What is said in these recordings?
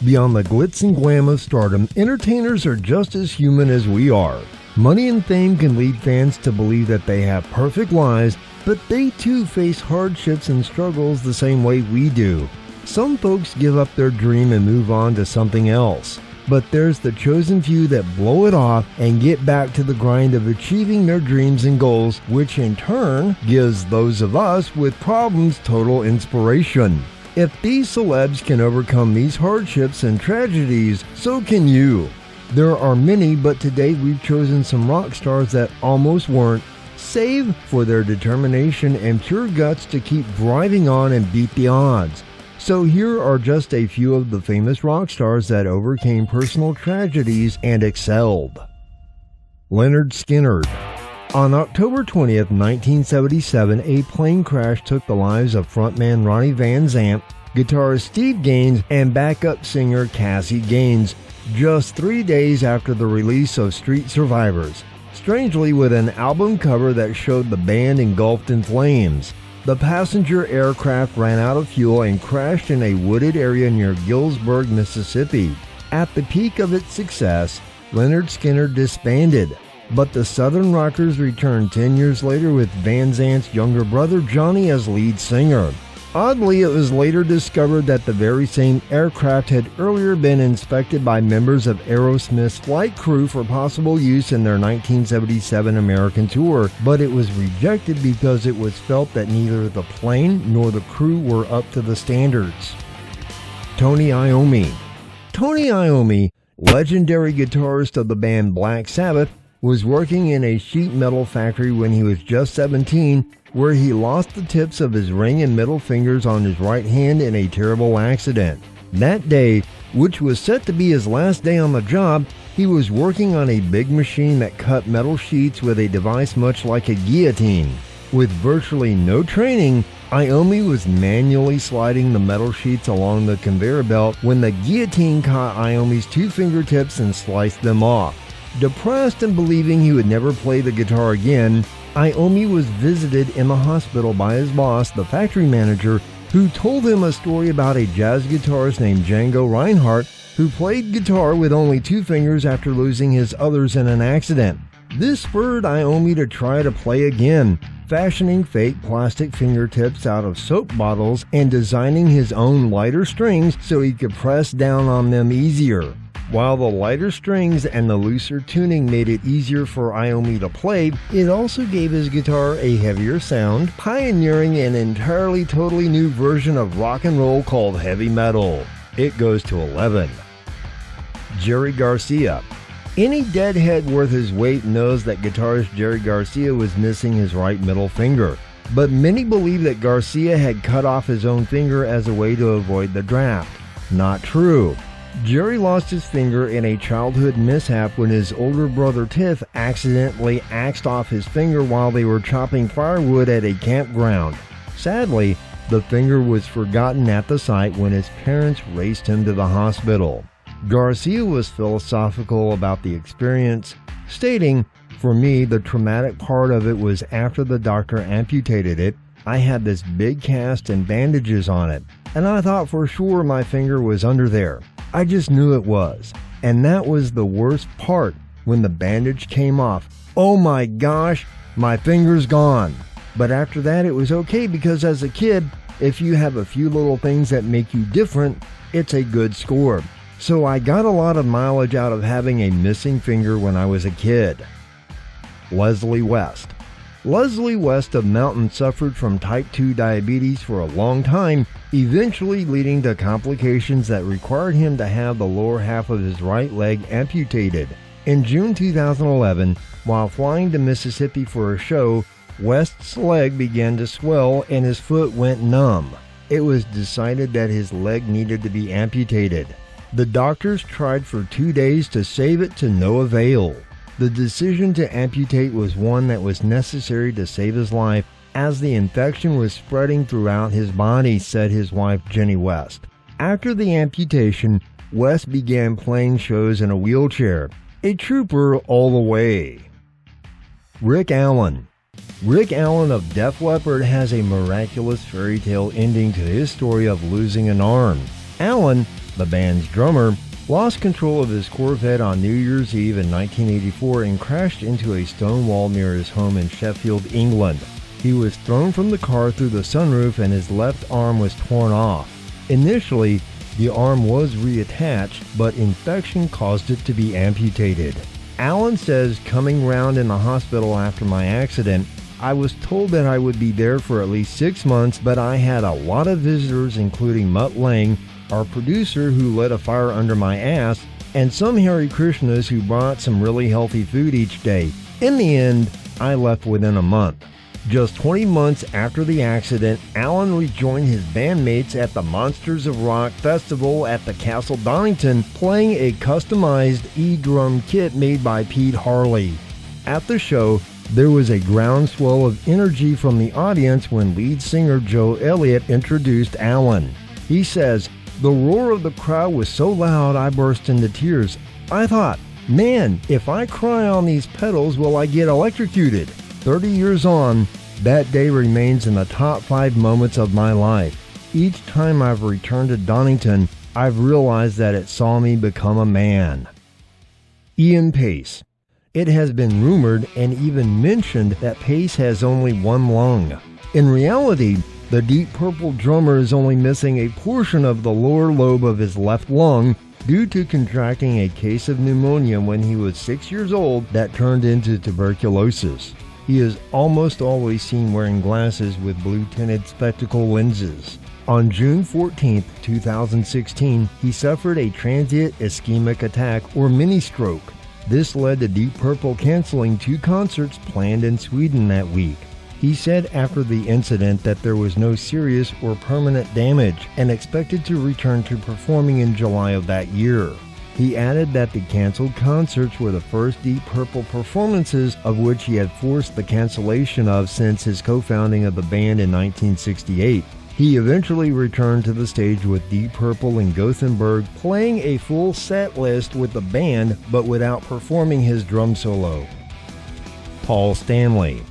Beyond the glitz and glam of stardom, entertainers are just as human as we are. Money and fame can lead fans to believe that they have perfect lives, but they too face hardships and struggles the same way we do. Some folks give up their dream and move on to something else. But there's the chosen few that blow it off and get back to the grind of achieving their dreams and goals, which in turn gives those of us with problems total inspiration. If these celebs can overcome these hardships and tragedies, so can you. There are many, but today we've chosen some rock stars that almost weren't, save for their determination and pure guts to keep driving on and beat the odds. So here are just a few of the famous rock stars that overcame personal tragedies and excelled. Leonard Skinn. On October 20th, 1977, a plane crash took the lives of frontman Ronnie Van Zant, guitarist Steve Gaines, and backup singer Cassie Gaines, just 3 days after the release of Street Survivors, strangely with an album cover that showed the band engulfed in flames. The passenger aircraft ran out of fuel and crashed in a wooded area near Gillsburg, Mississippi. At the peak of its success, Leonard Skinn disbanded, but the Southern Rockers returned 10 years later with Van Zant's younger brother Johnny as lead singer. Oddly, it was later discovered that the very same aircraft had earlier been inspected by members of Aerosmith's flight crew for possible use in their 1977 American tour, but it was rejected because it was felt that neither the plane nor the crew were up to the standards. Tony Iommi. Tony Iommi, legendary guitarist of the band Black Sabbath, was working in a sheet metal factory when he was just 17, where he lost the tips of his ring and middle fingers on his right hand in a terrible accident. That day, which was set to be his last day on the job, he was working on a big machine that cut metal sheets with a device much like a guillotine. With virtually no training, Iommi was manually sliding the metal sheets along the conveyor belt when the guillotine caught Iommi's 2 fingertips and sliced them off. Depressed and believing he would never play the guitar again, Iommi was visited in the hospital by his boss, the factory manager, who told him a story about a jazz guitarist named Django Reinhardt who played guitar with only 2 fingers after losing his others in an accident. This spurred Iommi to try to play again, fashioning fake plastic fingertips out of soap bottles and designing his own lighter strings so he could press down on them easier. While the lighter strings and the looser tuning made it easier for Iommi to play, it also gave his guitar a heavier sound, pioneering an entirely totally new version of rock and roll called heavy metal. It goes to 11. Jerry Garcia. Any deadhead worth his weight knows that guitarist Jerry Garcia was missing his right middle finger, but many believe that Garcia had cut off his own finger as a way to avoid the draft. Not true. Jerry lost his finger in a childhood mishap when his older brother Tiff accidentally axed off his finger while they were chopping firewood at a campground. Sadly, the finger was forgotten at the site when his parents raced him to the hospital. Garcia was philosophical about the experience, stating, "For me, the traumatic part of it was after the doctor amputated it, I had this big cast and bandages on it, and I thought for sure my finger was under there. I just knew it was. And that was the worst part, when the bandage came off. Oh my gosh, my finger's gone." But after that it was okay because as a kid, if you have a few little things that make you different, it's a good score. So I got a lot of mileage out of having a missing finger when I was a kid. Leslie West. Leslie West of Mountain suffered from type 2 diabetes for a long time, eventually leading to complications that required him to have the lower half of his right leg amputated. In June 2011, while flying to Mississippi for a show, West's leg began to swell and his foot went numb. It was decided that his leg needed to be amputated. The doctors tried for 2 days to save it to no avail. The decision to amputate was one that was necessary to save his life as the infection was spreading throughout his body, said his wife Jenny West. After the amputation, West began playing shows in a wheelchair. A trooper all the way. Rick Allen. Rick Allen of Def Leppard has a miraculous fairy tale ending to his story of losing an arm. Allen, the band's drummer, lost control of his Corvette on New Year's Eve in 1984 and crashed into a stone wall near his home in Sheffield, England. He was thrown from the car through the sunroof and his left arm was torn off. Initially, the arm was reattached, but infection caused it to be amputated. Alan says, coming round in the hospital after my accident, I was told that I would be there for at least 6 months, but I had a lot of visitors, including Mutt Lang, our producer, who lit a fire under my ass, and some Hare Krishnas who brought some really healthy food each day. In the end, I left within a month. Just 20 months after the accident, Alan rejoined his bandmates at the Monsters of Rock Festival at the Castle Donington, playing a customized E-drum kit made by Pete Harley. At the show, there was a groundswell of energy from the audience when lead singer Joe Elliott introduced Alan. He says, "The roar of the crowd was so loud I burst into tears. I thought, man, if I cry on these pedals, will I get electrocuted?" 30 years on, that day remains in the top 5 moments of my life. Each time I've returned to Donington, I've realized that it saw me become a man. Ian Paice. It has been rumored and even mentioned that Paice has only one lung. In reality, the Deep Purple drummer is only missing a portion of the lower lobe of his left lung due to contracting a case of pneumonia when he was 6 years old that turned into tuberculosis. He is almost always seen wearing glasses with blue-tinted spectacle lenses. On June 14, 2016, he suffered a transient ischemic attack or mini-stroke. This led to Deep Purple canceling 2 concerts planned in Sweden that week. He said after the incident that there was no serious or permanent damage and expected to return to performing in July of that year. He added that the canceled concerts were the first Deep Purple performances of which he had forced the cancellation of since his co-founding of the band in 1968. He eventually returned to the stage with Deep Purple in Gothenburg, playing a full set list with the band but without performing his drum solo. Paul Stanley.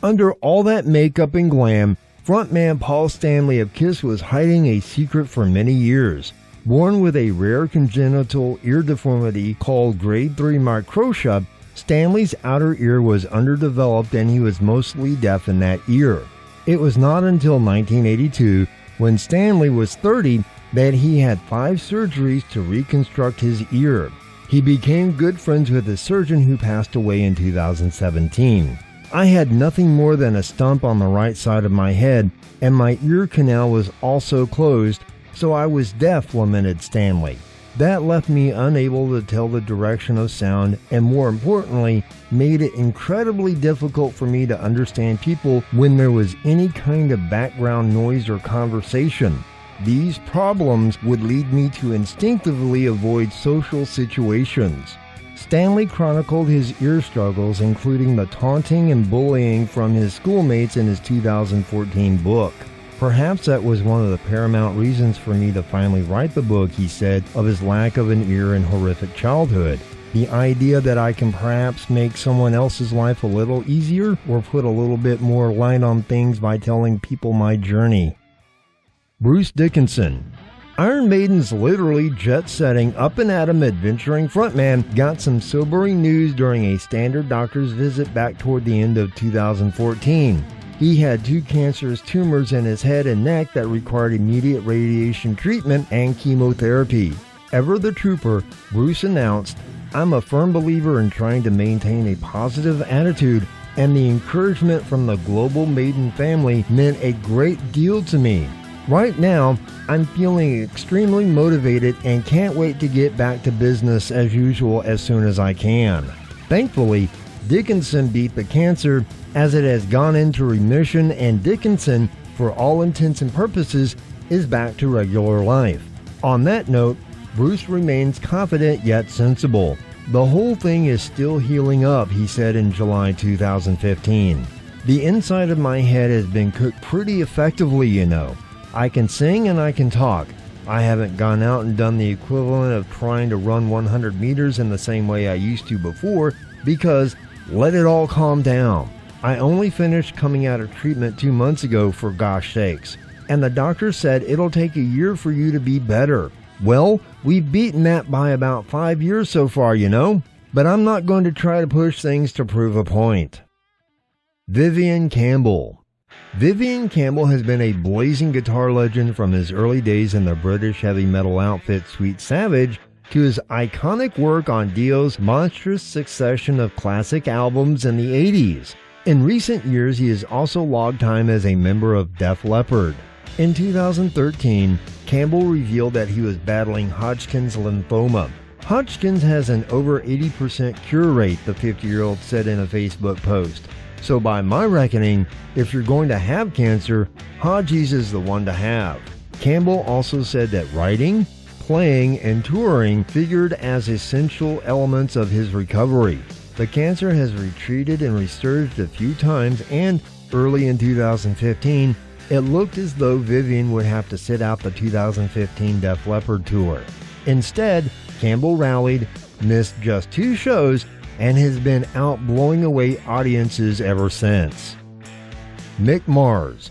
Under all that makeup and glam, frontman Paul Stanley of Kiss was hiding a secret for many years. Born with a rare congenital ear deformity called grade 3 microtia, Stanley's outer ear was underdeveloped and he was mostly deaf in that ear. It was not until 1982, when Stanley was 30, that he had 5 surgeries to reconstruct his ear. He became good friends with his surgeon who passed away in 2017. I had nothing more than a stump on the right side of my head, and my ear canal was also closed, so I was deaf, lamented Stanley. That left me unable to tell the direction of sound and, more importantly, made it incredibly difficult for me to understand people when there was any kind of background noise or conversation. These problems would lead me to instinctively avoid social situations. Stanley chronicled his ear struggles, including the taunting and bullying from his schoolmates, in his 2014 book. Perhaps that was one of the paramount reasons for me to finally write the book, he said, of his lack of an ear and horrific childhood. The idea that I can perhaps make someone else's life a little easier or put a little bit more light on things by telling people my journey. Bruce Dickinson. Iron Maiden's literally jet-setting, up-and-atom adventuring frontman got some sobering news during a standard doctor's visit back toward the end of 2014. He had 2 cancerous tumors in his head and neck that required immediate radiation treatment and chemotherapy. Ever the trooper, Bruce announced, "I'm a firm believer in trying to maintain a positive attitude, and the encouragement from the global Maiden family meant a great deal to me. Right now, I'm feeling extremely motivated and can't wait to get back to business as usual as soon as I can." Thankfully, Dickinson beat the cancer as it has gone into remission, and Dickinson, for all intents and purposes, is back to regular life. On that note, Bruce remains confident yet sensible. "The whole thing is still healing up," he said in July 2015. "The inside of my head has been cooked pretty effectively, you know. I can sing and I can talk. I haven't gone out and done the equivalent of trying to run 100 meters in the same way I used to before because let it all calm down. I only finished coming out of treatment 2 months ago, for gosh sakes, and the doctor said it'll take a year for you to be better. Well, we've beaten that by about 5 years so far, you know. But I'm not going to try to push things to prove a point. Vivian Campbell. Vivian Campbell has been a blazing guitar legend from his early days in the British heavy metal outfit Sweet Savage to his iconic work on Dio's monstrous succession of classic albums in the 80s. In recent years, he has also logged time as a member of Def Leppard. In 2013, Campbell revealed that he was battling Hodgkin's lymphoma. Hodgkin's has an over 80% cure rate, the 50-year-old said in a Facebook post. So by my reckoning, if you're going to have cancer, Hodges is the one to have. Campbell also said that writing, playing, and touring figured as essential elements of his recovery. The cancer has retreated and resurged a few times, and early in 2015, it looked as though Vivian would have to sit out the 2015 Def Leppard tour. Instead, Campbell rallied, missed just 2 shows, and has been out blowing away audiences ever since. Mick Mars.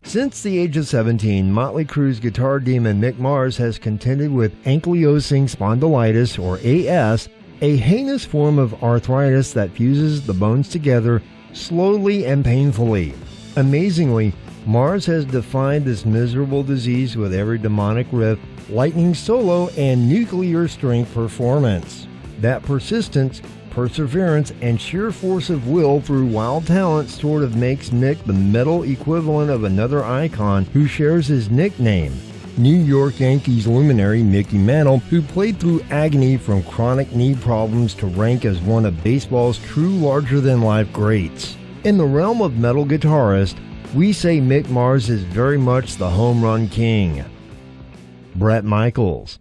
Since the age of 17, Motley Crue's guitar demon Mick Mars has contended with ankylosing spondylitis, or AS, a heinous form of arthritis that fuses the bones together slowly and painfully. Amazingly, Mars has defied this miserable disease with every demonic riff, lightning solo, and nuclear strength performance. That persistence, perseverance, and sheer force of will through wild talent sort of makes Mick the metal equivalent of another icon who shares his nickname, New York Yankees luminary Mickey Mantle, who played through agony from chronic knee problems to rank as one of baseball's true larger-than-life greats. In the realm of metal guitarists, we say Mick Mars is very much the home run king. Bret Michaels.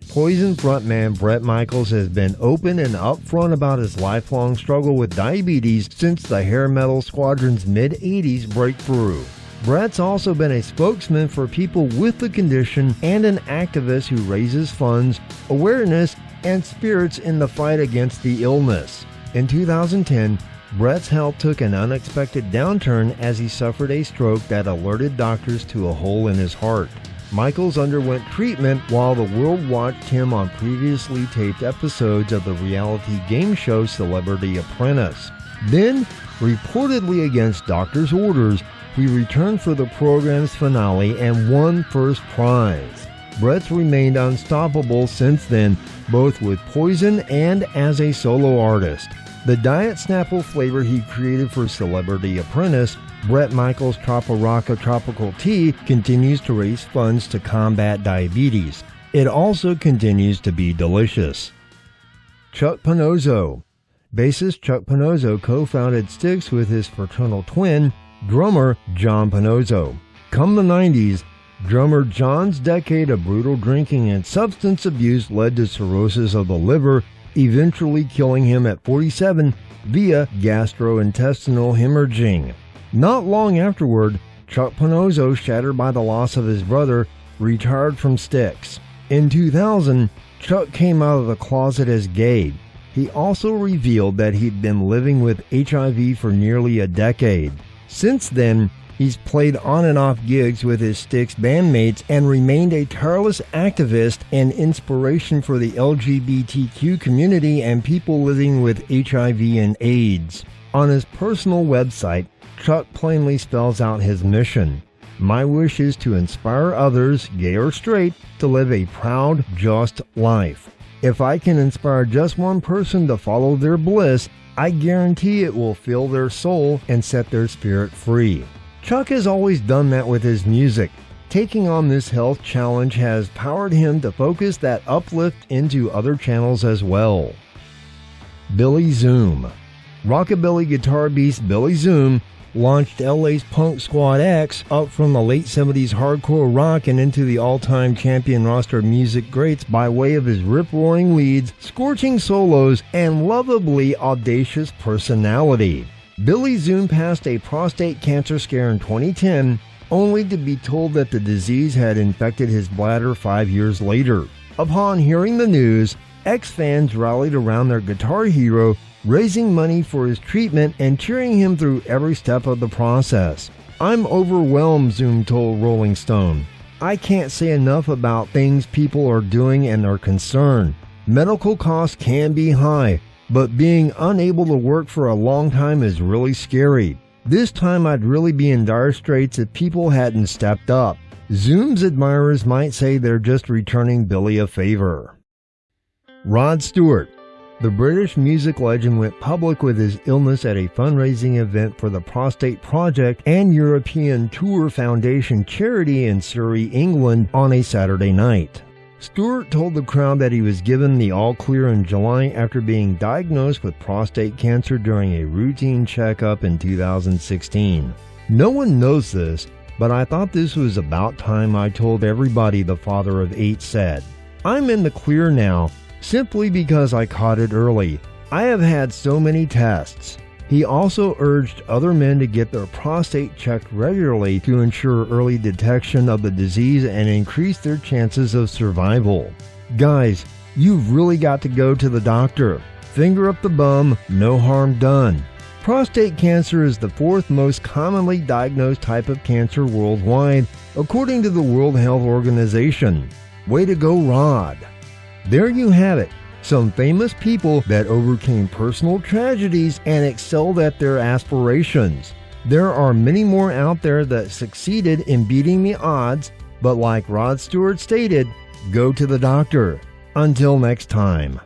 Poison frontman Bret Michaels has been open and upfront about his lifelong struggle with diabetes since the hair metal squadron's mid-80s breakthrough. Bret's also been a spokesman for people with the condition and an activist who raises funds, awareness, and spirits in the fight against the illness. In 2010, Bret's health took an unexpected downturn as he suffered a stroke that alerted doctors to a hole in his heart. Michaels underwent treatment while the world watched him on previously taped episodes of the reality game show Celebrity Apprentice. Then, reportedly against doctors' orders, he returned for the program's finale and won first prize. Bret's remained unstoppable since then, both with Poison and as a solo artist. The Diet Snapple flavor he created for Celebrity Apprentice, Bret Michaels Troparaca Tropical Tea, continues to raise funds to combat diabetes. It also continues to be delicious. Chuck Pinozzo. Bassist Chuck Pinozzo co-founded Styx with his fraternal twin, drummer John Pinozzo. Come the 90s, drummer John's decade of brutal drinking and substance abuse led to cirrhosis of the liver, eventually killing him at 47 via gastrointestinal hemorrhaging. Not long afterward, Chuck Pinozzo, shattered by the loss of his brother, retired from Styx. In 2000, Chuck came out of the closet as gay. He also revealed that he'd been living with HIV for nearly a decade. Since then, he's played on and off gigs with his Styx bandmates and remained a tireless activist and inspiration for the LGBTQ community and people living with HIV and AIDS. On his personal website, Chuck plainly spells out his mission. My wish is to inspire others, gay or straight, to live a proud, just life. If I can inspire just one person to follow their bliss, I guarantee it will fill their soul and set their spirit free. Chuck has always done that with his music. Taking on this health challenge has powered him to focus that uplift into other channels as well. Billy Zoom. Rockabilly guitar beast Billy Zoom launched LA's Punk Squad X up from the late 70s hardcore rock and into the all-time champion roster of music greats by way of his rip-roaring leads, scorching solos, and lovably audacious personality. Billy Zoom passed a prostate cancer scare in 2010, only to be told that the disease had infected his bladder 5 years later. Upon hearing the news, X fans rallied around their guitar hero, raising money for his treatment and cheering him through every step of the process. I'm overwhelmed, Zoom told Rolling Stone. I can't say enough about things people are doing and are concerned. Medical costs can be high, but being unable to work for a long time is really scary. This time I'd really be in dire straits if people hadn't stepped up. Zoom's admirers might say they're just returning Billy a favor. Rod Stewart. The British music legend went public with his illness at a fundraising event for the Prostate Project and European Tour Foundation charity in Surrey, England on a Saturday night. Stewart told the crowd that he was given the all-clear in July after being diagnosed with prostate cancer during a routine checkup in 2016. No one knows this, but I thought this was about time I told everybody, the father of 8 said. I'm in the clear now, simply because I caught it early. I have had so many tests. He also urged other men to get their prostate checked regularly to ensure early detection of the disease and increase their chances of survival. Guys, you've really got to go to the doctor. Finger up the bum, no harm done. Prostate cancer is the 4th most commonly diagnosed type of cancer worldwide, according to the World Health Organization. Way to go, Rod. There you have it. Some famous people that overcame personal tragedies and excelled at their aspirations. There are many more out there that succeeded in beating the odds, but like Rod Stewart stated, go to the doctor. Until next time.